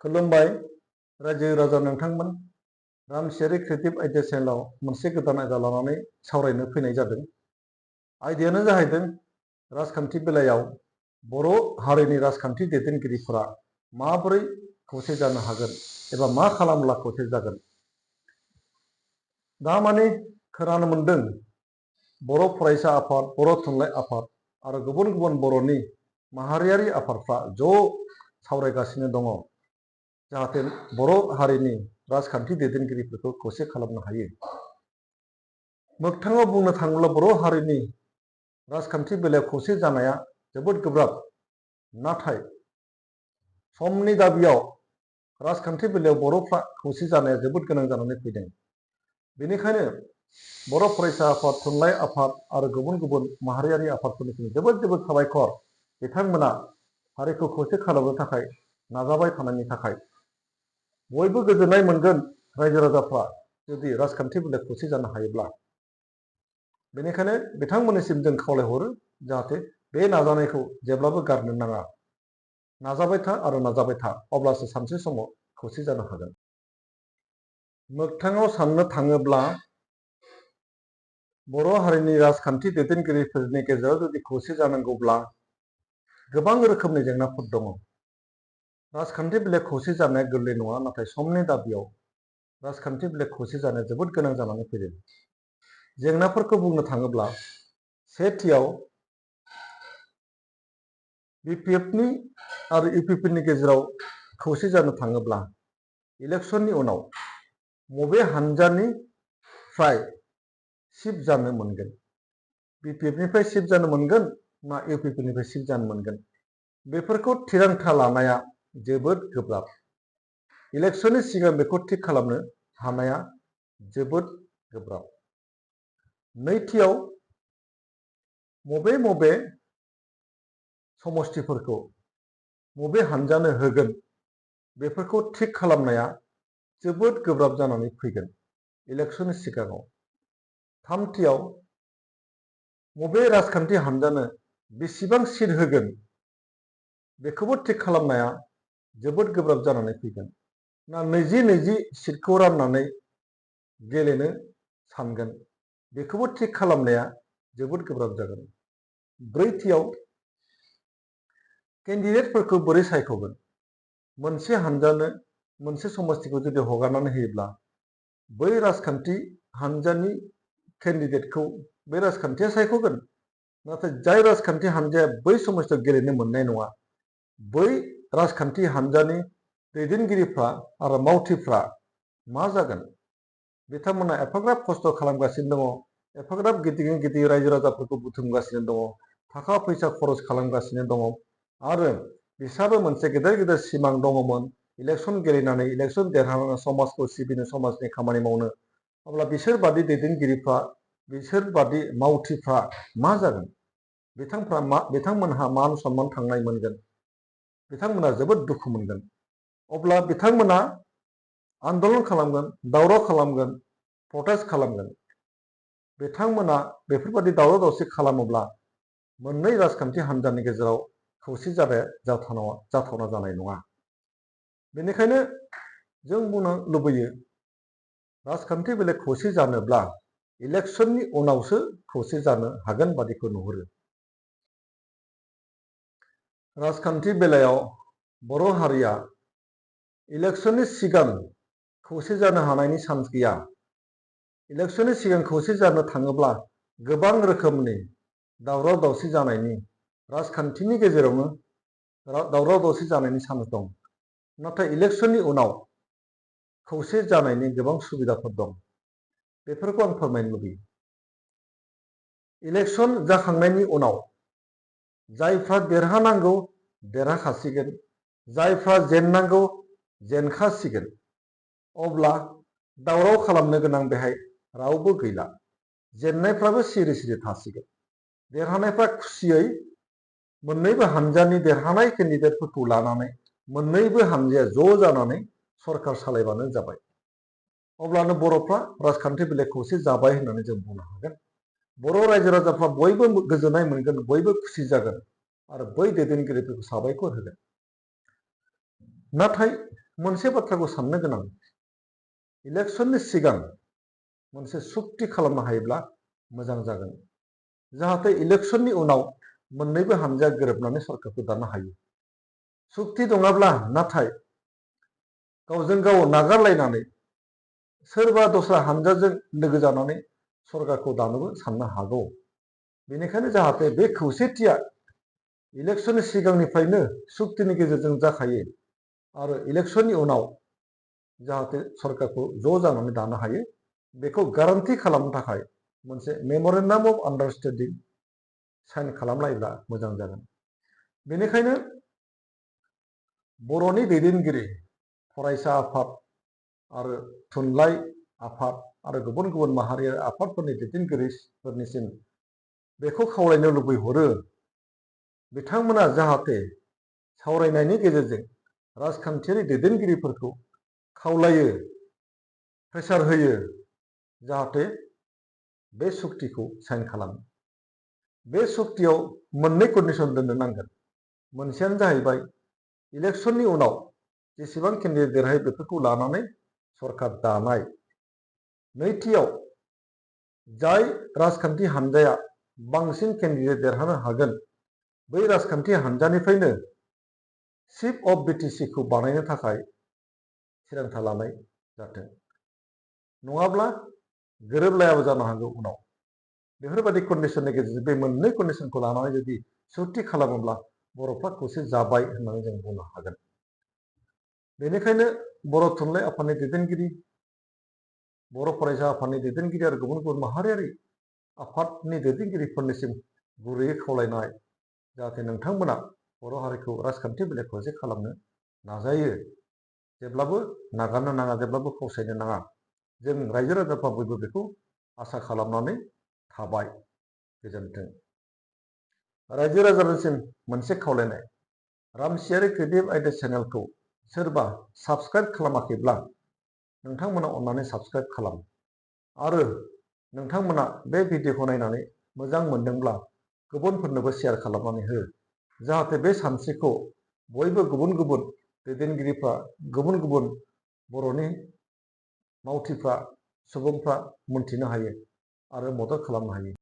खुलुमबाय रायजो राजा नोंथांमोन रामसियारि क्रिएटिभ आइडिया चेनेलाव मोनसे गोदान आयदा लानानै सावरायनो फैनाय जादों। आयदायानो जाहैदों राजखान्थि बेलायाव बर' हारिनि राजखान्थि दैदेनगिरिफोरा माबोरै खौसे जानो हागोन एबा मा खालामब्ला खौसे जागोन। दा माने खोनानो मोन्दों बर' फरायसा आफाद, बर' थुनलाइ आफाद आरो गुबुन गुबुन बर'नि माहारियारि आफादफ्रा ज' सावरायगासिनो दङ जाहाथे बर' हारिनि राजखान्थि दैदेनगिरिफोरखौ खौसे खालामनो हायो। मोगथाङाव बुंनो थाङोब्ला बर' हारिनि राजखान्थि बेलायाव खौसे जानाया जोबोद गोब्राब। नाथाय समनि दाबियाव राजखान्थि बेलायाव बर'फ्रा खौसे जानाया जोबोद गोनां जानानै फैदों। बेनिखायनो बर' फरायसा आफाद, थुनलाइ आफाद आरो गुबुन गुबुन माहारियारि आफादफोरनिसिम जोबोद जोबोद साबायखर। बिथांमोना हारिखौ खौसे खालामनो थाखाय नाजाबाय थानायनि थाखाय बयबो गोजोननाय मोनगोन रायजो राजाफ्रा जुदि राजखान्थि बेलायाव खौसे जानो हायोब्ला। बेनिखायनो बिथांमोननिसिम जों खावलायहरो जाहाथे बे नाजानायखौ जेब्लाबो गारनो नाङा। नाजाबाय था आरो नाजाबाय था, अब्लासो सानसे समाव खौसे जानो हागोन। मोगथाङाव साननो थाङोब्ला बर' हारिनि राजखान्थि दैदेनगिरिफोरनि गेजेराव जुदि खौसे जानांगौब्ला गोबां रोखोमनि जेंनाफोर दङ। राजखान्थि बेलायाव खौसे जानाया गोरलै नङा, नाथाय समनि दाबियाव राजखान्थि बेलायाव खौसे जानाया जोबोद गोनां जानानै फैदों। जेंनाफोरखौ बुंनो थाङोब्ला सेथियाव बिपिएफनि आरो इउपिपिनि गेजेराव खौसे जानो थाङोब्ला इलेक्सननि उनाव बबे हानजानिफ्राय सिफ जानो मोनगोन, बिपिएफनिफ्राय सिफ जानो मोनगोन ना इउपिपिनिफ्राय सिफ जानो मोनगोन, बेफोरखौ थिरांथा लानाया जोबोद गोब्राब। इलेक्सननि सिगां बेखौ थिग खालामनो हानाया जोबोद गोब्राब। नैथियाव बबे समस्थिफोरखौ बबे हानजानो होगोन बेफोरखौ थिग खालामनाया जोबोद गोब्राब जानानै फैगोन इलेक्सननि सिगाङाव। थामथियाव बबे राजखान्थि हानजानो बेसेबां सिट होगोन बेखौबो थिग खालामनाया जोबोद गोब्राब जानानै फैगोन। ना 20-20 सिटखौ राननानै गेलेनो सानगोन, बेखौबो थिग खालामनाया जोबोद गोब्राब जागोन। ब्रैथियाव केन्डिडेटफोरखौ बोरै सायख'गोन। मोनसे हानजानो मोनसे समस्थिखौ जुदि हगारनानै होयोब्ला बै राजखान्थि हानजानि केन्डिडेटखौ बे राजखान्थिया सायख'गोन, नाथाय जाय राजखान्थि हानजाया बै समस्थियाव गेलेनो मोननाय नङा, बै राजखान्थि हानजानि दैदेनगिरिफ्रा आरो मावथिफ्रा मा जागोन। बिथांमोना एफाग्राब खस्थ' खालामगासिनो दङ, एफाग्राब गिदिर गिदिर रायजो राजाफोरखौ बुथुमगासिनो दङ, थाखा फैसा खरस खालामगासिनो दङ आरो बिस्राबो मोनसे गेदेर गेदेर सिमां दङमोन इलेक्सन गेलेनानै इलेक्सन देरहानानै समाजखौ सिबिनो, समाजनि खामानि मावनो। अब्ला बिसोरबादि दैदेनगिरिफ्रा, बिसोरबादि मावथिफ्रा मा जागोन। बिथांमोनहा मान सन्मान थांनाय मोनगोन, बिथांमोना जोबोद दुखु मोनगोन। अब्ला बिथांमोना आन्दलन खालामगोन, दावराव खालामगोन, प्रटेस्ट खालामगोन। बिथांमोना बेफोरबादि दावराव दावसि खालामोब्ला मोननै राजखान्थि हान्जानि गेजेराव खौसे जानाया जाथावना जानाय नङा। बेनिखायनो जों बुंनो लुबैयो राजखान्थि बेलायाव खौसे जानोब्ला इलेक्सननि उनावसो खौसे जानो हागोन बादिखौ नुहुरो। राजखान्थि बेलायाव बर' हारिया इलेक्सननि सिगां खौसे जानो हानायनि चान्स गैया। इलेक्सननि सिगां खौसे जानो थाङोब्ला गोबां रोखोमनि दावराव दावसि जानायनि, राजखान्थिनि गेजेरावनो दावराव दावसि जानायनि चान्स दं। नाथाय इलेक्सननि उनाव खौसे जानायनि गोबां सुबिदाफोर दं, बेफोरखौ आं फोरमायनो लुबैयो। इलेक्सन जाखांनायनि उनाव जायफ्रा देरहानांगौ देरहाखासिगोन, जायफ्रा जेननांगौ जेनखासिगोन। अब्ला दावराव खालामनो गोनां बेहाय रावबो गैला। जेननायफ्राबो सिरि सिरि थासिगोन, देरहानायफ्रा खुसियै मोननैबो हानजानि देरहानाय केन्डिडेटफोरखौ लानानै मोननैबो हानजाया ज' जानानै सरकार सालायबानो जाबाय। अब्लानो बर'फ्रा राजखान्थि बेलायाव खौसे जाबाय होननानै जों बुंनो हागोन। बर' रायजो राजाफ्रा बयबो गोजोननाय मोनगोन, बयबो खुसि जागोन आरो बै दैदेनगिरिफोरखौ साबायखर होगोन। नाथाय मोनसे बाथ्राखौ साननो गोनां, इलेक्सननि सिगां मोनसे सुक्ति खालामनो हायोब्ला मोजां जागोन, जाहाथे इलेक्सननि उनाव मोननैबो हानजाया गोरोबनानै सरकारखौ दानो हायो। सुक्ति दङाब्ला नाथाय गावजों गाव नागारलायनानै सोरबा दस्रा हानजाजों लोगो जानानै सरकारखौ दानोबो साननो हागौ। बेनिखायनो जाहाथे बे खौसेथिया इलेक्सननि सिगांनिफ्रायनो सुक्तिनि गेजेरजों जाखायो आरो इलेक्सननि उनाव जाहाथे सरकारखौ ज' जानानै दानो हायो, बेखौ ग्यारान्टि खालामनो थाखाय मोनसे मेमरेन्डाम अफ आन्डारस्टेन्डिं साइन खालामलायोब्ला मोजां जागोन। बेनिखायनो बर'नि दैदेनगिरि, फरायसा आफाद आरो थुनलाइ आफाद आरो गुबुन गुबुन माहारियारि आफादफोरनि दैदेनगिरिफोरनिसिम बेखौ खावलायनो लुबैहरो, बिथांमोना जाहाथे सावरायनायनि गेजेरजों राजखान्थियारि दैदेनगिरिफोरखौ खावलायो, प्रेसार होयो, जाहाथे बे सुक्तिखौ साइन खालामो। बे सुक्तियाव मोननै कन्डिसन दोननो नांगोन। मोनसेयानो जाहैबाय इलेक्सननि उनाव जेसेबां केन्डिडेट देरहायो बेफोरखौ लानानै सरकार दानाय। नैथियाव जाय राजखान्थि हानजाया बांसिन केन्डिडेट देरहानो हागोन, बै राजखान्थि हानजानिफ्रायनो चिफ अफ बिटिसिखौ बानायनो थाखाय थिरांथा लानाय जाथों। नङाब्ला गोरोबलायाबो जानो हागौ उनाव। बेफोरबायदि कन्डिसननि गेजेरजों बे मोननै कन्डिसनखौ लानानै जुदि सुक्ति खालामोब्ला बर'फ्रा खौसे जाबाय होननानै जों बुंनो हागोन। बेनिखायनो बर' थुनलाइ आफादनि दैदेनगिरि, बर' फरायसा आफादनि दैदेनगिरि आरो गुबुन गुबुन माहारियारि आफादनि दैदेनगिरिफोरनिसिम गुरैयै खावलायनाय, जाहाथे नोंथांमोना बर' हारिखौ राजखान्थि बेलायाव खौसे खालामनो नाजायो, जेब्लाबो नागारनो नाङा, जेब्लाबो फावसायनो नाङा। जों रायजो राजाफ्रा बयबो बेखौ आसा खालामनानै थाबाय। गोजोन्थों। रायजो राजानिसिम मोनसे खावलायनाय, रामसियारि क्रिएटिभ आइडिया चेनेलखौ सोरबा साबस्क्राइब खालामाखैब्ला नोंथांमोना अन्नानै साबस्क्राइब खालाम आरो नोंथांमोना बे भिडिअखौ नायनानै मोजां मोनदोंब्ला गुबुनफोरनोबो शेयार खालामनानै हो, जाहाथे बे सानस्रिखौ बयबो गुबुन गुबुन दैदेनगिरिफ्रा, गुबुन गुबुन बर'नि मावथिफ्रा, सुबुंफ्रा मोनथिनो हायो आरो मदद खालामनो हायो।